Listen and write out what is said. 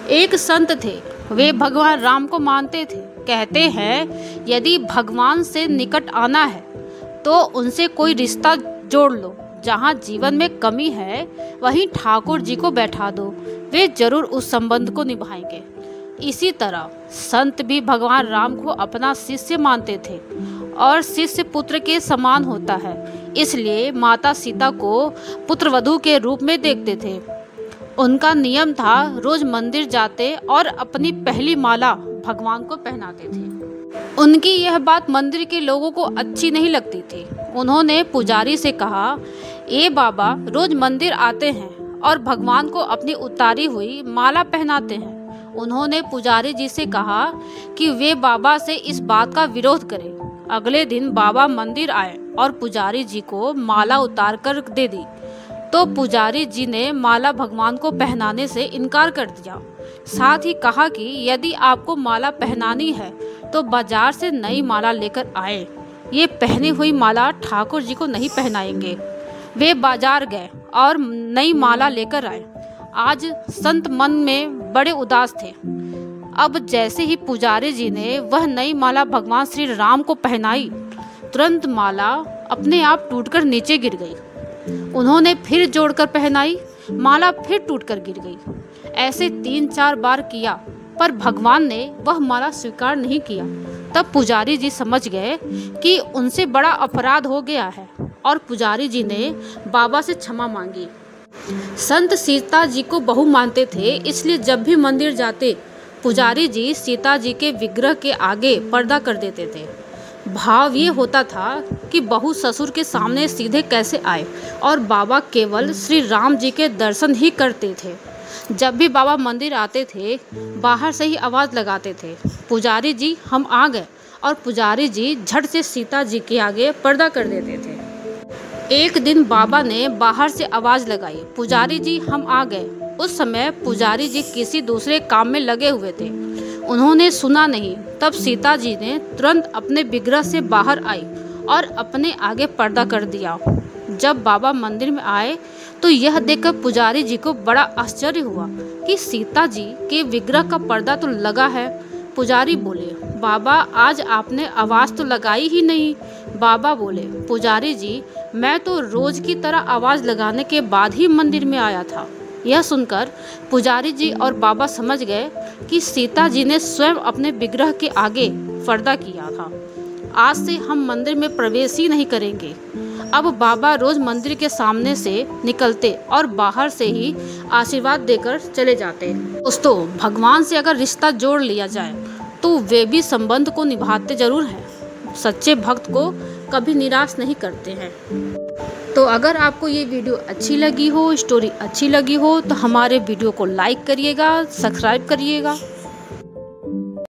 एक संत थे, वे भगवान राम को मानते थे। कहते हैं यदि भगवान से निकट आना है तो उनसे कोई रिश्ता जोड़ लो। जहाँ जीवन में कमी है वहीं ठाकुर जी को बैठा दो, वे जरूर उस संबंध को निभाएंगे। इसी तरह संत भी भगवान राम को अपना शिष्य मानते थे और शिष्य पुत्र के समान होता है, इसलिए माता सीता को पुत्रवधू के रूप में देखते थे। उनका नियम था रोज मंदिर जाते और अपनी पहली माला भगवान को पहनाते थे। उनकी यह बात मंदिर के लोगों को अच्छी नहीं लगती थी। उन्होंने पुजारी से कहा, ए बाबा रोज मंदिर आते हैं और भगवान को अपनी उतारी हुई माला पहनाते हैं। उन्होंने पुजारी जी से कहा कि वे बाबा से इस बात का विरोध करें। अगले दिन बाबा मंदिर आए और पुजारी जी को माला उतार कर दे दी, तो पुजारी जी ने माला भगवान को पहनाने से इनकार कर दिया। साथ ही कहा कि यदि आपको माला पहनानी है तो बाजार से नई माला लेकर आए, ये पहनी हुई माला ठाकुर जी को नहीं पहनाएंगे। वे बाजार गए और नई माला लेकर आए। आज संत मन में बड़े उदास थे। अब जैसे ही पुजारी जी ने वह नई माला भगवान श्री राम को पहनाई, तुरंत माला अपने आप टूटकर नीचे गिर गई। उन्होंने फिर जोड़कर पहनाई, माला फिर टूटकर गिर गई। ऐसे 3-4 बार किया, पर भगवान ने वह माला स्वीकार नहीं किया। तब पुजारी जी समझ गए कि उनसे बड़ा अपराध हो गया है और पुजारी जी ने बाबा से क्षमा मांगी। संत सीता जी को बहू मानते थे, इसलिए जब भी मंदिर जाते पुजारी जी सीता जी के विग्रह के आगे पर्दा कर देते थे। भाव ये होता था कि बहू ससुर के सामने सीधे कैसे आए और बाबा केवल श्री राम जी के दर्शन ही करते थे। जब भी बाबा मंदिर आते थे बाहर से ही आवाज़ लगाते थे, पुजारी जी हम आ गए, और पुजारी जी झट से सीता जी के आगे पर्दा कर देते थे। एक दिन बाबा ने बाहर से आवाज़ लगाई, पुजारी जी हम आ गए। उस समय पुजारी जी किसी दूसरे काम में लगे हुए थे, उन्होंने सुना नहीं। तब सीता जी ने तुरंत अपने विग्रह से बाहर आई और अपने आगे पर्दा कर दिया। जब बाबा मंदिर में आए तो यह देखकर पुजारी जी को बड़ा आश्चर्य हुआ कि सीता जी के विग्रह का पर्दा तो लगा है। पुजारी बोले, बाबा आज आपने आवाज़ तो लगाई ही नहीं। बाबा बोले, पुजारी जी मैं तो रोज की तरह आवाज़ लगाने के बाद ही मंदिर में आया था। यह सुनकर पुजारी जी और बाबा समझ गए कि सीता जी ने स्वयं अपने विग्रह के आगे पर्दा किया था। आज से हम मंदिर में प्रवेश ही नहीं करेंगे। अब बाबा रोज मंदिर के सामने से निकलते और बाहर से ही आशीर्वाद देकर चले जाते। दोस्तों, भगवान से अगर रिश्ता जोड़ लिया जाए तो वे भी संबंध को निभाते जरूर हैं। सच्चे भक्त को कभी निराश नहीं करते हैं। तो अगर आपको ये वीडियो अच्छी लगी हो, स्टोरी अच्छी लगी हो, तो हमारे वीडियो को लाइक करिएगा, सब्सक्राइब करिएगा।